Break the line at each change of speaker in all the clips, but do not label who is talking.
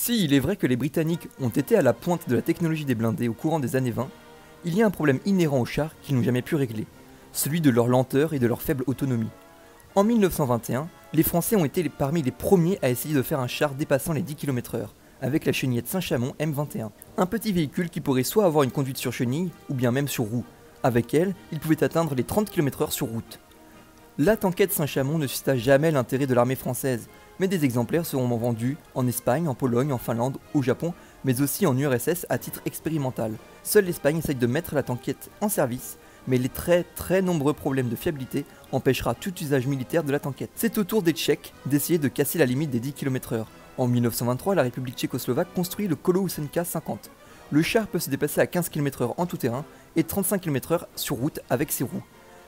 Si il est vrai que les Britanniques ont été à la pointe de la technologie des blindés au courant des années 20, il y a un problème inhérent aux chars qu'ils n'ont jamais pu régler, celui de leur lenteur et de leur faible autonomie. En 1921, les Français ont été parmi les premiers à essayer de faire un char dépassant les 10 km/h, avec la chenillette Saint-Chamond M21, un petit véhicule qui pourrait soit avoir une conduite sur chenille, ou bien même sur roue. Avec elle, il pouvait atteindre les 30 km/h sur route. La tanquette Saint-Chamond ne suscita jamais l'intérêt de l'armée française, mais des exemplaires seront vendus en Espagne, en Pologne, en Finlande, au Japon, mais aussi en URSS à titre expérimental. Seule l'Espagne essaye de mettre la tanquette en service, mais les très nombreux problèmes de fiabilité empêchera tout usage militaire de la tanquette. C'est au tour des Tchèques d'essayer de casser la limite des 10 km/h. En 1923, la République tchécoslovaque construit le Kolousenka 50. Le char peut se déplacer à 15 km/h en tout terrain et 35 km/h sur route avec ses roues.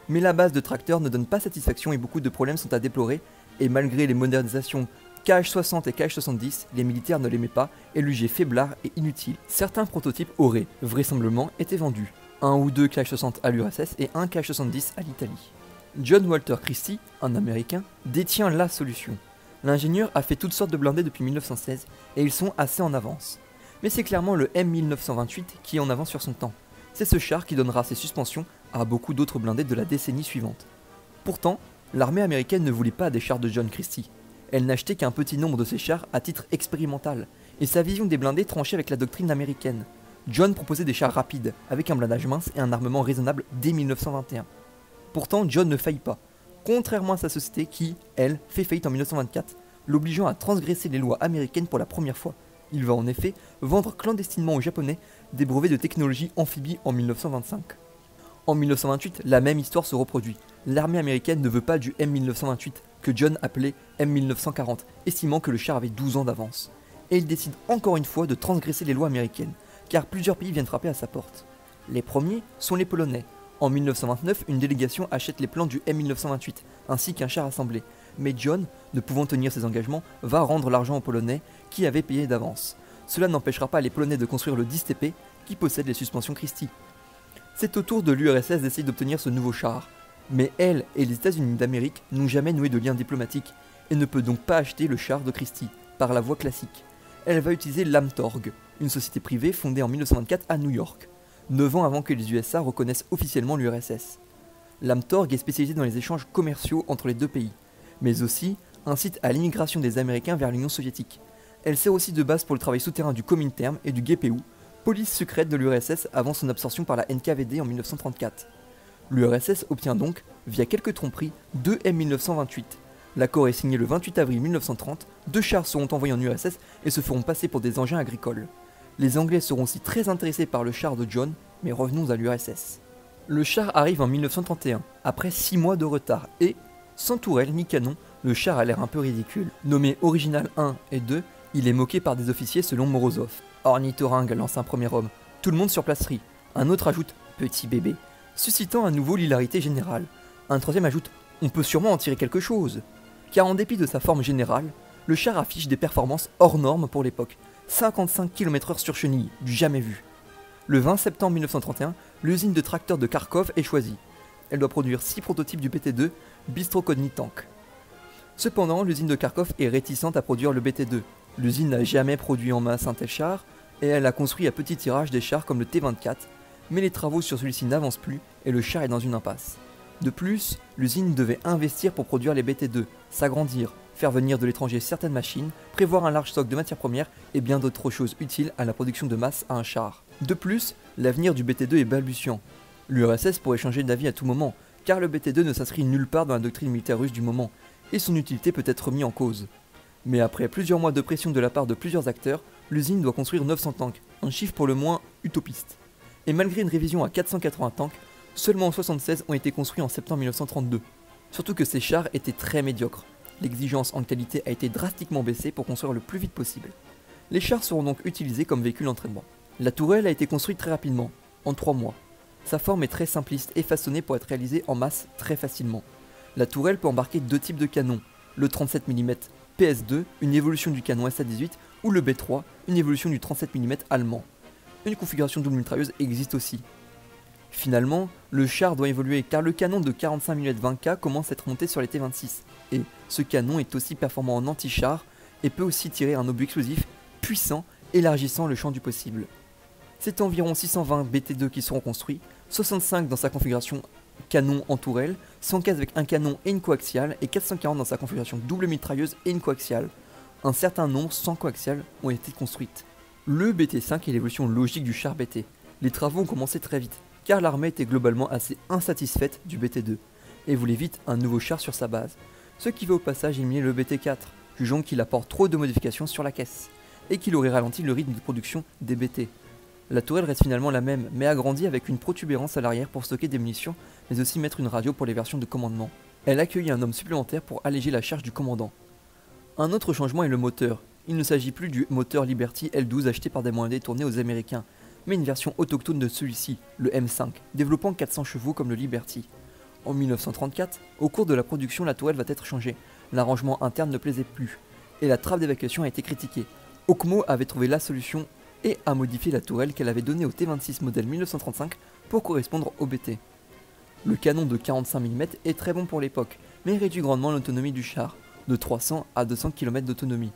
Mais la base de tracteurs ne donne pas satisfaction et beaucoup de problèmes sont à déplorer, et malgré les modernisations KH-60 et KH-70, les militaires ne l'aimaient pas et le jugeaient faiblard et inutile. Certains prototypes auraient, vraisemblablement, été vendus. Un ou deux KH-60 à l'URSS et un KH-70 à l'Italie. John Walter Christie, un Américain, détient la solution. L'ingénieur a fait toutes sortes de blindés depuis 1916 et ils sont assez en avance. Mais c'est clairement le M1928 qui est en avance sur son temps. C'est ce char qui donnera ses suspensions à beaucoup d'autres blindés de la décennie suivante. Pourtant, l'armée américaine ne voulait pas des chars de John Christie. Elle n'achetait qu'un petit nombre de ces chars à titre expérimental, et sa vision des blindés tranchait avec la doctrine américaine. John proposait des chars rapides, avec un blindage mince et un armement raisonnable dès 1921. Pourtant, John ne faillit pas, contrairement à sa société qui, elle, fait faillite en 1924, l'obligeant à transgresser les lois américaines pour la première fois. Il va en effet vendre clandestinement aux Japonais des brevets de technologie amphibie en 1925. En 1928, la même histoire se reproduit. L'armée américaine ne veut pas du M1928, que John appelait M1940, estimant que le char avait 12 ans d'avance. Et il décide encore une fois de transgresser les lois américaines, car plusieurs pays viennent frapper à sa porte. Les premiers sont les Polonais. En 1929, une délégation achète les plans du M1928, ainsi qu'un char assemblé. Mais John, ne pouvant tenir ses engagements, va rendre l'argent aux Polonais, qui avaient payé d'avance. Cela n'empêchera pas les Polonais de construire le 10TP, qui possède les suspensions Christie. C'est au tour de l'URSS d'essayer d'obtenir ce nouveau char. Mais elle et les États-Unis d'Amérique n'ont jamais noué de lien diplomatique, et ne peut donc pas acheter le char de Christie, par la voie classique. Elle va utiliser l'Amtorg, une société privée fondée en 1924 à New York, 9 ans avant que les USA reconnaissent officiellement l'URSS. L'Amtorg est spécialisée dans les échanges commerciaux entre les deux pays, mais aussi un site à l'immigration des Américains vers l'Union soviétique. Elle sert aussi de base pour le travail souterrain du Komintern et du GPU, police secrète de l'URSS avant son absorption par la NKVD en 1934. L'URSS obtient donc, via quelques tromperies, deux M1928. L'accord est signé le 28 avril 1930, deux chars seront envoyés en URSS et se feront passer pour des engins agricoles. Les Anglais seront aussi très intéressés par le char de John, mais revenons à l'URSS. Le char arrive en 1931, après 6 mois de retard, et, sans tourelle ni canon, le char a l'air un peu ridicule. Nommé Original 1 et 2, il est moqué par des officiers selon Morozov. Ornithorynque lance un premier homme, tout le monde sur place rit. Un autre ajoute petit bébé, suscitant à nouveau l'hilarité générale. Un troisième ajoute on peut sûrement en tirer quelque chose. Car en dépit de sa forme générale, le char affiche des performances hors normes pour l'époque. 55 km/h sur chenille, du jamais vu. Le 20 septembre 1931, l'usine de tracteurs de Kharkov est choisie. Elle doit produire 6 prototypes du BT2, Bystrokodny Tank. Cependant, l'usine de Kharkov est réticente à produire le BT2. L'usine n'a jamais produit en masse un tel char, et elle a construit à petit tirage des chars comme le T-24, mais les travaux sur celui-ci n'avancent plus et le char est dans une impasse. De plus, l'usine devait investir pour produire les BT2, s'agrandir, faire venir de l'étranger certaines machines, prévoir un large stock de matières premières et bien d'autres choses utiles à la production de masse à un char. De plus, l'avenir du BT2 est balbutiant. L'URSS pourrait changer d'avis à tout moment, car le BT2 ne s'inscrit nulle part dans la doctrine militaire russe du moment, et son utilité peut être remise en cause. Mais après plusieurs mois de pression de la part de plusieurs acteurs, l'usine doit construire 900 tanks, un chiffre pour le moins utopiste. Et malgré une révision à 480 tanks, seulement 76 ont été construits en septembre 1932. Surtout que ces chars étaient très médiocres. L'exigence en qualité a été drastiquement baissée pour construire le plus vite possible. Les chars seront donc utilisés comme véhicules d'entraînement. La tourelle a été construite très rapidement, en 3 mois. Sa forme est très simpliste et façonnée pour être réalisée en masse très facilement. La tourelle peut embarquer deux types de canons, le 37 mm PS2, une évolution du canon SA-18, ou le B3, une évolution du 37 mm allemand. Une configuration double mitrailleuse existe aussi. Finalement, le char doit évoluer car le canon de 45 mm 20K commence à être monté sur les T-26, et ce canon est aussi performant en anti-char et peut aussi tirer un obus explosif puissant, élargissant le champ du possible. C'est environ 620 BT2 qui seront construits, 65 dans sa configuration canon en tourelle, 115 avec un canon et une coaxiale, et 440 dans sa configuration double mitrailleuse et une coaxiale. Un certain nombre sans coaxiale ont été construites. Le BT5 est l'évolution logique du char BT. Les travaux ont commencé très vite, car l'armée était globalement assez insatisfaite du BT2, et voulait vite un nouveau char sur sa base, ce qui va au passage éliminer le BT4, jugeant qu'il apporte trop de modifications sur la caisse, et qu'il aurait ralenti le rythme de production des BT. La tourelle reste finalement la même, mais agrandie avec une protubérance à l'arrière pour stocker des munitions, mais aussi mettre une radio pour les versions de commandement. Elle accueille un homme supplémentaire pour alléger la charge du commandant. Un autre changement est le moteur. Il ne s'agit plus du moteur Liberty L12 acheté par des moyens détournés aux Américains, mais une version autochtone de celui-ci, le M5, développant 400 chevaux comme le Liberty. En 1934, au cours de la production, la tourelle va être changée. L'arrangement interne ne plaisait plus, et la trappe d'évacuation a été critiquée. Okmo avait trouvé la solution et a modifié la tourelle qu'elle avait donnée au T26 modèle 1935 pour correspondre au BT. Le canon de 45 mm est très bon pour l'époque, mais réduit grandement l'autonomie du char, de 300 à 200 km d'autonomie.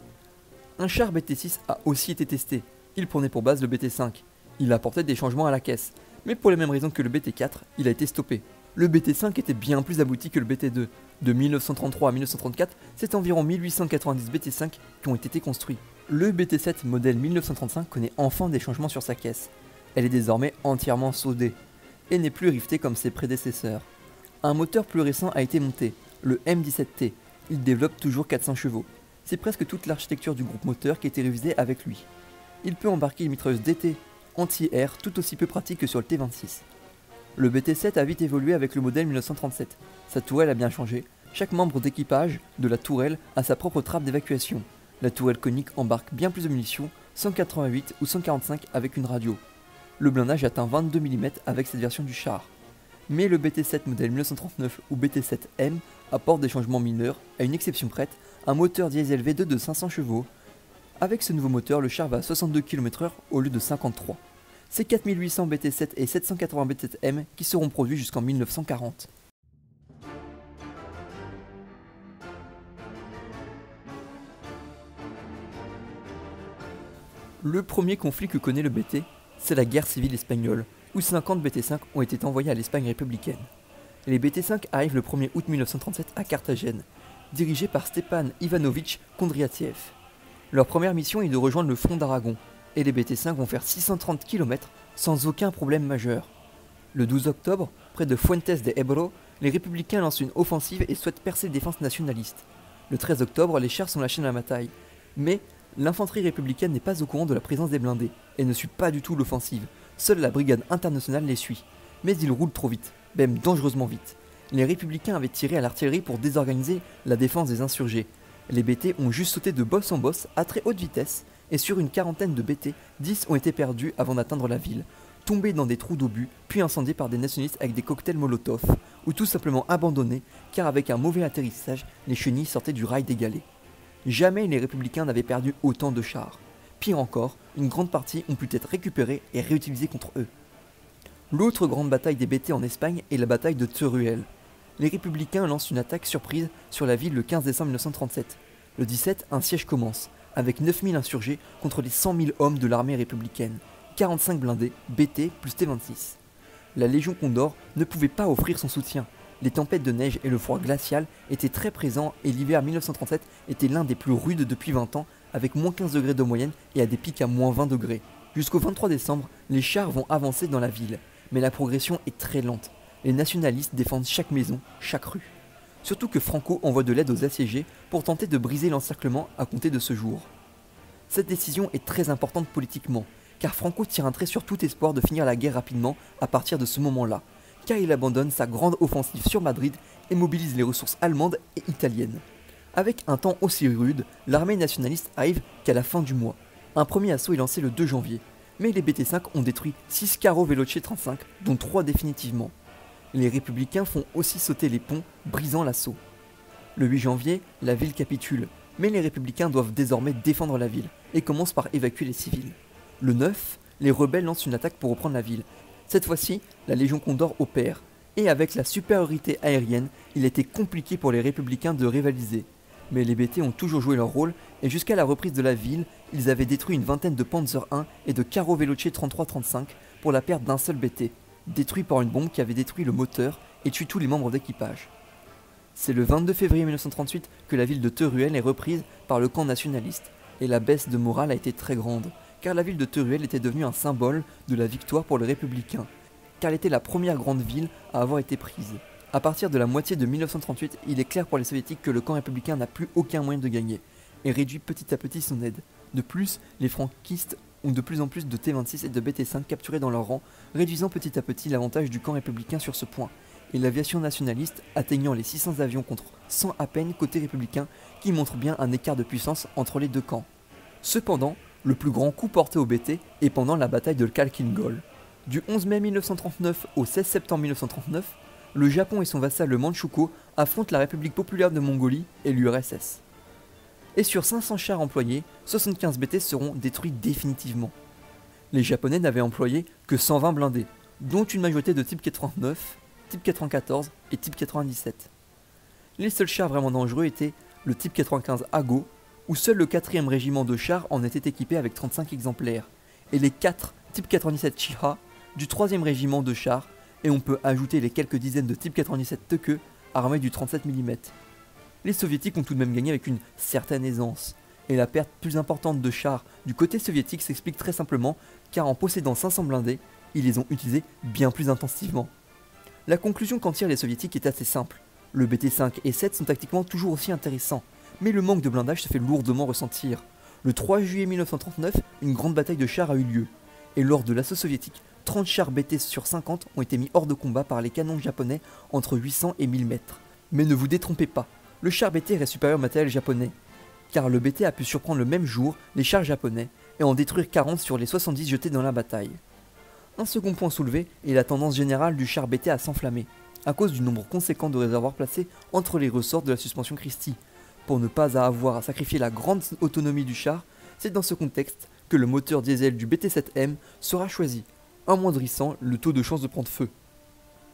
Un char BT6 a aussi été testé, il prenait pour base le BT5. Il apportait des changements à la caisse, mais pour les mêmes raisons que le BT4, il a été stoppé. Le BT5 était bien plus abouti que le BT2. De 1933 à 1934, c'est environ 1890 BT5 qui ont été construits. Le BT7 modèle 1935 connaît enfin des changements sur sa caisse. Elle est désormais entièrement soudée, et n'est plus rivetée comme ses prédécesseurs. Un moteur plus récent a été monté, le M17T. Il développe toujours 400 chevaux. C'est presque toute l'architecture du groupe moteur qui a été révisée avec lui. Il peut embarquer une mitrailleuse DT anti-air tout aussi peu pratique que sur le T26. Le BT7 a vite évolué avec le modèle 1937. Sa tourelle a bien changé. Chaque membre d'équipage de la tourelle a sa propre trappe d'évacuation. La tourelle conique embarque bien plus de munitions, 188 ou 145 avec une radio. Le blindage atteint 22 mm avec cette version du char. Mais le BT7 modèle 1939 ou BT7M apporte des changements mineurs, à une exception prête, un moteur diesel V2 de 500 chevaux. Avec ce nouveau moteur, le char va à 62 km/h au lieu de 53. C'est 4800 BT7 et 780 BT7M qui seront produits jusqu'en 1940. Le premier conflit que connaît le BT, c'est la guerre civile espagnole, où 50 BT5 ont été envoyés à l'Espagne républicaine. Les BT5 arrivent le 1er août 1937 à Carthagène, dirigés par Stepan Ivanovich Kondriatiev. Leur première mission est de rejoindre le front d'Aragon, et les BT5 vont faire 630 km sans aucun problème majeur. Le 12 octobre, près de Fuentes de Ebro, les républicains lancent une offensive et souhaitent percer les défenses nationalistes. Le 13 octobre, les chars sont lâchés dans la bataille, mais l'infanterie républicaine n'est pas au courant de la présence des blindés, et ne suit pas du tout l'offensive. Seule la brigade internationale les suit. Mais ils roulent trop vite, même dangereusement vite. Les républicains avaient tiré à l'artillerie pour désorganiser la défense des insurgés. Les BT ont juste sauté de bosse en bosse à très haute vitesse, et sur une quarantaine de BT, 10 ont été perdus avant d'atteindre la ville, tombés dans des trous d'obus, puis incendiés par des nationalistes avec des cocktails Molotov, ou tout simplement abandonnés, car avec un mauvais atterrissage, les chenilles sortaient du rail des galets. Jamais les républicains n'avaient perdu autant de chars. Pire encore, une grande partie ont pu être récupérés et réutilisés contre eux. L'autre grande bataille des BT en Espagne est la bataille de Teruel. Les républicains lancent une attaque surprise sur la ville le 15 décembre 1937. Le 17, un siège commence, avec 9000 insurgés contre les 100 000 hommes de l'armée républicaine, 45 blindés, BT plus T26. La Légion Condor ne pouvait pas offrir son soutien. Les tempêtes de neige et le froid glacial étaient très présents et l'hiver 1937 était l'un des plus rudes depuis 20 ans, avec moins 15 degrés de moyenne et à des pics à moins 20 degrés. Jusqu'au 23 décembre, les chars vont avancer dans la ville, mais la progression est très lente. Les nationalistes défendent chaque maison, chaque rue. Surtout que Franco envoie de l'aide aux assiégés pour tenter de briser l'encerclement à compter de ce jour. Cette décision est très importante politiquement, car Franco tire un trait sur tout espoir de finir la guerre rapidement à partir de ce moment-là, car il abandonne sa grande offensive sur Madrid et mobilise les ressources allemandes et italiennes. Avec un temps aussi rude, l'armée nationaliste arrive qu'à la fin du mois. Un premier assaut est lancé le 2 janvier, mais les BT5 ont détruit 6 carros Veloce 35, dont 3 définitivement. Les républicains font aussi sauter les ponts, brisant l'assaut. Le 8 janvier, la ville capitule, mais les républicains doivent désormais défendre la ville, et commencent par évacuer les civils. Le 9, les rebelles lancent une attaque pour reprendre la ville. Cette fois-ci, la Légion Condor opère, et avec la supériorité aérienne, il était compliqué pour les républicains de rivaliser. Mais les BT ont toujours joué leur rôle et jusqu'à la reprise de la ville, ils avaient détruit une vingtaine de Panzer I et de Carro Veloce 33-35 pour la perte d'un seul BT, détruit par une bombe qui avait détruit le moteur et tué tous les membres d'équipage. C'est le 22 février 1938 que la ville de Teruel est reprise par le camp nationaliste, et la baisse de morale a été très grande, car la ville de Teruel était devenue un symbole de la victoire pour les républicains, car elle était la première grande ville à avoir été prise. A partir de la moitié de 1938, il est clair pour les soviétiques que le camp républicain n'a plus aucun moyen de gagner, et réduit petit à petit son aide. De plus, les franquistes ont de plus en plus de T-26 et de BT-5 capturés dans leur rang, réduisant petit à petit l'avantage du camp républicain sur ce point, et l'aviation nationaliste atteignant les 600 avions contre 100 à peine côté républicain, qui montre bien un écart de puissance entre les deux camps. Cependant, le plus grand coup porté au BT est pendant la bataille de Khalkhin Gol. Du 11 mai 1939 au 16 septembre 1939, le Japon et son vassal le Manchukuo affrontent la République populaire de Mongolie et l'URSS. Et sur 500 chars employés, 75 BT seront détruits définitivement. Les Japonais n'avaient employé que 120 blindés, dont une majorité de type 89, type 94 et type 97. Les seuls chars vraiment dangereux étaient le type 95 Ago, où seul le 4e régiment de chars en était équipé avec 35 exemplaires, et les 4 type 97 Chiha du 3e régiment de chars, et on peut ajouter les quelques dizaines de type 97 Teke armés du 37 mm. Les soviétiques ont tout de même gagné avec une certaine aisance, et la perte plus importante de chars du côté soviétique s'explique très simplement car en possédant 500 blindés, ils les ont utilisés bien plus intensivement. La conclusion qu'en tirent les soviétiques est assez simple. Le BT-5 et 7 sont tactiquement toujours aussi intéressants, mais le manque de blindage se fait lourdement ressentir. Le 3 juillet 1939, une grande bataille de chars a eu lieu, et lors de l'assaut soviétique, 30 chars BT sur 50 ont été mis hors de combat par les canons japonais entre 800 et 1000 mètres. Mais ne vous détrompez pas, le char BT reste supérieur au matériel japonais, car le BT a pu surprendre le même jour les chars japonais et en détruire 40 sur les 70 jetés dans la bataille. Un second point soulevé est la tendance générale du char BT à s'enflammer, à cause du nombre conséquent de réservoirs placés entre les ressorts de la suspension Christie. Pour ne pas avoir à sacrifier la grande autonomie du char, c'est dans ce contexte que le moteur diesel du BT-7M sera choisi, amoindrissant le taux de chance de prendre feu.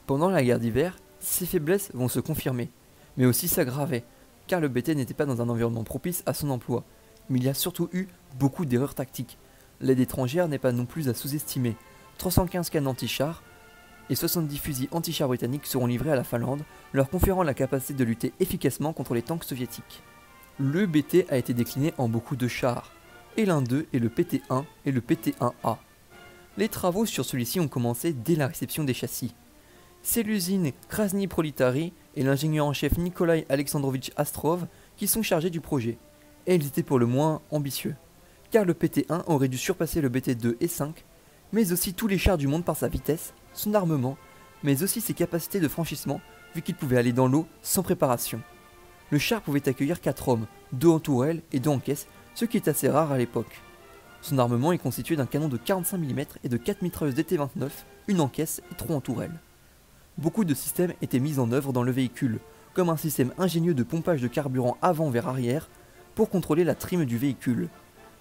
Pendant la guerre d'hiver, ces faiblesses vont se confirmer, mais aussi s'aggraver, car le BT n'était pas dans un environnement propice à son emploi, mais il y a surtout eu beaucoup d'erreurs tactiques. L'aide étrangère n'est pas non plus à sous-estimer. 315 canons anti-chars et 70 fusils anti-chars britanniques seront livrés à la Finlande, leur conférant la capacité de lutter efficacement contre les tanks soviétiques. Le BT a été décliné en beaucoup de chars, et l'un d'eux est le PT-1 et le PT-1A. Les travaux sur celui-ci ont commencé dès la réception des châssis. C'est l'usine Krasny Prolitary et l'ingénieur en chef Nikolai Alexandrovitch Astrov qui sont chargés du projet, et ils étaient pour le moins ambitieux, car le PT-1 aurait dû surpasser le BT-2 et 5, mais aussi tous les chars du monde par sa vitesse, son armement, mais aussi ses capacités de franchissement, vu qu'il pouvait aller dans l'eau sans préparation. Le char pouvait accueillir 4 hommes, 2 en tourelle et 2 en caisse, ce qui est assez rare à l'époque. Son armement est constitué d'un canon de 45 mm et de 4 mitrailleuses DT-29, une en caisse et 3 en tourelle. Beaucoup de systèmes étaient mis en œuvre dans le véhicule, comme un système ingénieux de pompage de carburant avant vers arrière pour contrôler la trime du véhicule.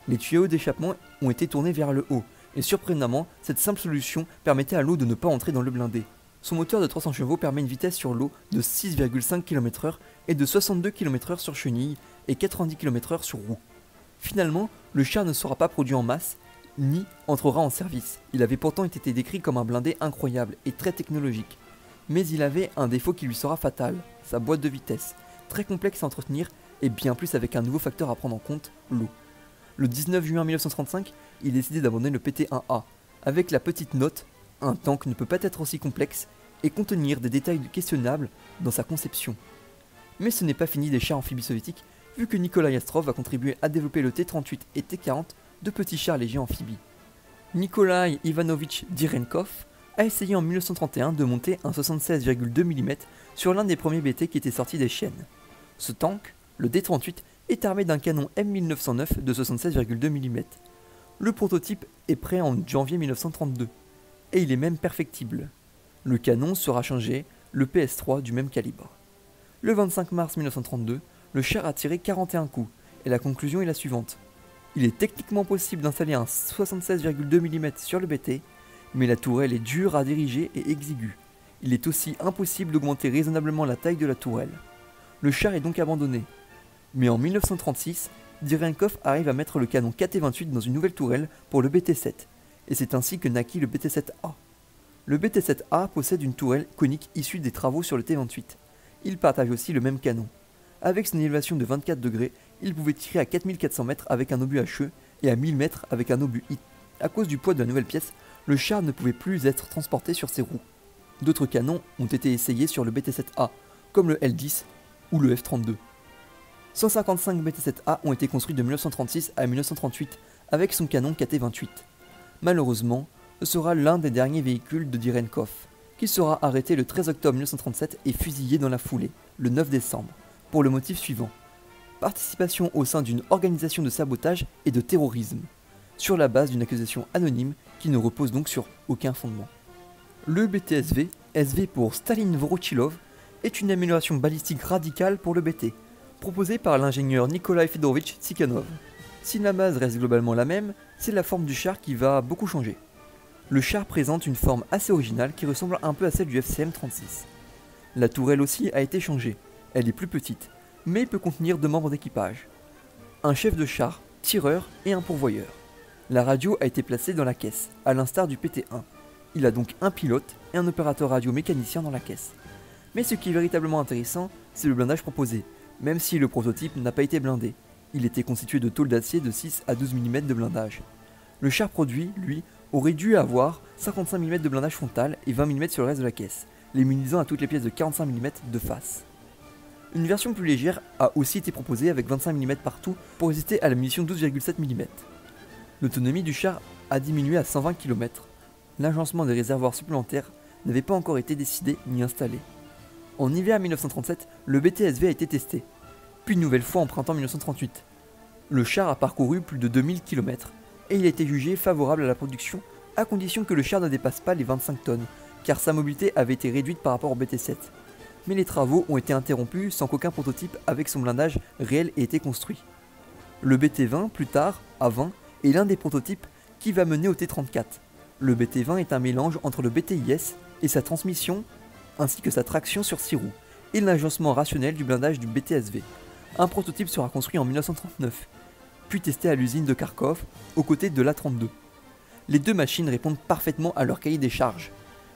Les tuyaux d'échappement ont été tournés vers le haut, et surprenamment, cette simple solution permettait à l'eau de ne pas entrer dans le blindé. Son moteur de 300 chevaux permet une vitesse sur l'eau de 6,5 km/h et de 62 km/h sur chenille et 90 km/h sur roue. Finalement, le char ne sera pas produit en masse, ni entrera en service. Il avait pourtant été décrit comme un blindé incroyable et très technologique. Mais il avait un défaut qui lui sera fatal, sa boîte de vitesse, très complexe à entretenir et bien plus avec un nouveau facteur à prendre en compte, l'eau. Le 19 juin 1935, il décidait d'abandonner le PT-1A, avec la petite note « Un tank ne peut pas être aussi complexe et contenir des détails questionnables dans sa conception ». Mais ce n'est pas fini des chars amphibies soviétiques, vu que Nikolai Astrov va contribuer à développer le T-38 et T-40, deux petits chars légers amphibies. Nikolai Ivanovitch Direnkov a essayé en 1931 de monter un 76,2 mm sur l'un des premiers BT qui était sorti des chaînes. Ce tank, le D-38, est armé d'un canon M1909 de 76,2 mm. Le prototype est prêt en janvier 1932, et il est même perfectible. Le canon sera changé, le PS3 du même calibre. Le 25 mars 1932, le char a tiré 41 coups, et la conclusion est la suivante. Il est techniquement possible d'installer un 76,2 mm sur le BT, mais la tourelle est dure à diriger et exiguë. Il est aussi impossible d'augmenter raisonnablement la taille de la tourelle. Le char est donc abandonné. Mais en 1936, Direnkov arrive à mettre le canon KT-28 dans une nouvelle tourelle pour le BT-7, et c'est ainsi que naquit le BT-7A. Le BT-7A possède une tourelle conique issue des travaux sur le T-28. Il partage aussi le même canon. Avec son élévation de 24 degrés, il pouvait tirer à 4400 mètres avec un obus HE et à 1000 mètres avec un obus I. À cause du poids de la nouvelle pièce, le char ne pouvait plus être transporté sur ses roues. D'autres canons ont été essayés sur le BT-7A, comme le L-10 ou le F-32. 155 BT-7A ont été construits de 1936 à 1938 avec son canon KT-28. Malheureusement, ce sera l'un des derniers véhicules de Direnkov, qui sera arrêté le 13 octobre 1937 et fusillé dans la foulée, le 9 décembre, pour le motif suivant: participation au sein d'une organisation de sabotage et de terrorisme, sur la base d'une accusation anonyme qui ne repose donc sur aucun fondement. Le BT-SV, SV pour Stalin Vorochilov, est une amélioration balistique radicale pour le BT, proposée par l'ingénieur Nikolai Fedorovitch Tsikhanov. Si la base reste globalement la même, c'est la forme du char qui va beaucoup changer. Le char présente une forme assez originale qui ressemble un peu à celle du FCM-36. La tourelle aussi a été changée, elle est plus petite, mais peut contenir 2 membres d'équipage. Un chef de char, tireur et un pourvoyeur. La radio a été placée dans la caisse, à l'instar du PT-1. Il a donc un pilote et un opérateur radio mécanicien dans la caisse. Mais ce qui est véritablement intéressant, c'est le blindage proposé, même si le prototype n'a pas été blindé. Il était constitué de tôles d'acier de 6 à 12 mm de blindage. Le char produit, lui, aurait dû avoir 55 mm de blindage frontal et 20 mm sur le reste de la caisse, les munisant à toutes les pièces de 45 mm de face. Une version plus légère a aussi été proposée avec 25 mm partout pour résister à la munition 12,7 mm. L'autonomie du char a diminué à 120 km. L'agencement des réservoirs supplémentaires n'avait pas encore été décidé ni installé. En hiver 1937, le BT-SV a été testé, puis une nouvelle fois en printemps 1938. Le char a parcouru plus de 2000 km et il a été jugé favorable à la production à condition que le char ne dépasse pas les 25 tonnes, car sa mobilité avait été réduite par rapport au BT-7. Mais les travaux ont été interrompus sans qu'aucun prototype avec son blindage réel ait été construit. Le BT-20, plus tard, A-20, est l'un des prototypes qui va mener au T-34. Le BT-20 est un mélange entre le BT-IS et sa transmission, ainsi que sa traction sur 6 roues, et l'agencement rationnel du blindage du BT-SV. Un prototype sera construit en 1939, puis testé à l'usine de Kharkov, aux côtés de l'A-32. Les 2 machines répondent parfaitement à leur cahier des charges,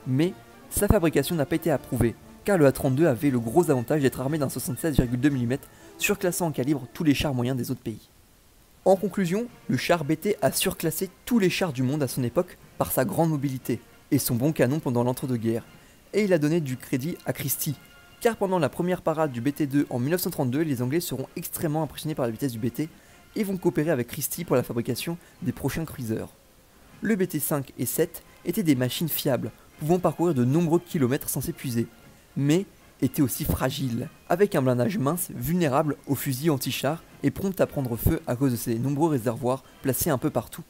mais sa fabrication n'a pas été approuvée, car le A-32 avait le gros avantage d'être armé d'un 76,2 mm, surclassant en calibre tous les chars moyens des autres pays. En conclusion, le char BT a surclassé tous les chars du monde à son époque par sa grande mobilité et son bon canon pendant l'entre-deux-guerres, et il a donné du crédit à Christie, car pendant la première parade du BT-2 en 1932, les Anglais seront extrêmement impressionnés par la vitesse du BT et vont coopérer avec Christie pour la fabrication des prochains cruisers. Le BT-5 et 7 étaient des machines fiables, pouvant parcourir de nombreux kilomètres sans s'épuiser, mais étaient aussi fragiles, avec un blindage mince, vulnérable aux fusils anti-chars et prompt à prendre feu à cause de ses nombreux réservoirs placés un peu partout.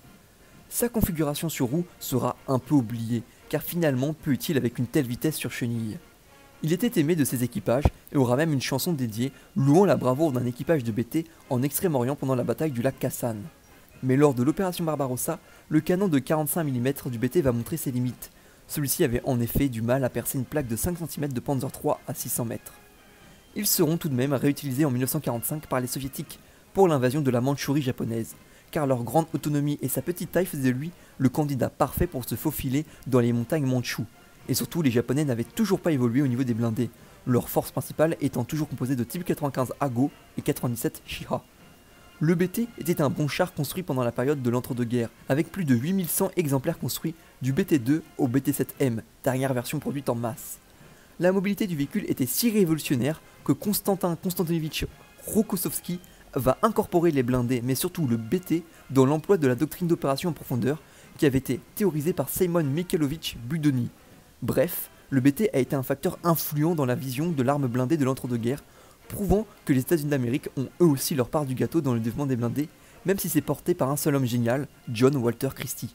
Sa configuration sur roue sera un peu oubliée, car finalement peu utile avec une telle vitesse sur chenille. Il était aimé de ses équipages et aura même une chanson dédiée louant la bravoure d'un équipage de BT en Extrême-Orient pendant la bataille du lac Kassan. Mais lors de l'opération Barbarossa, le canon de 45 mm du BT va montrer ses limites. Celui-ci avait en effet du mal à percer une plaque de 5 cm de Panzer III à 600 mètres. Ils seront tout de même réutilisés en 1945 par les soviétiques pour l'invasion de la Mandchourie japonaise, car leur grande autonomie et sa petite taille faisaient de lui le candidat parfait pour se faufiler dans les montagnes mandchoues. Et surtout, les Japonais n'avaient toujours pas évolué au niveau des blindés, leur force principale étant toujours composée de type 95 Ago et 97 Shiha. Le BT était un bon char construit pendant la période de l'entre-deux-guerres, avec plus de 8100 exemplaires construits du BT-2 au BT-7M, dernière version produite en masse. La mobilité du véhicule était si révolutionnaire que Konstantin Konstantinovitch Rokossovski va incorporer les blindés, mais surtout le BT, dans l'emploi de la doctrine d'opération en profondeur qui avait été théorisée par Simon Mikhailovitch Budony. Bref, le BT a été un facteur influent dans la vision de l'arme blindée de l'entre-deux-guerres, prouvant que les États-Unis d'Amérique ont eux aussi leur part du gâteau dans le développement des blindés, même si c'est porté par un seul homme génial, John Walter Christie.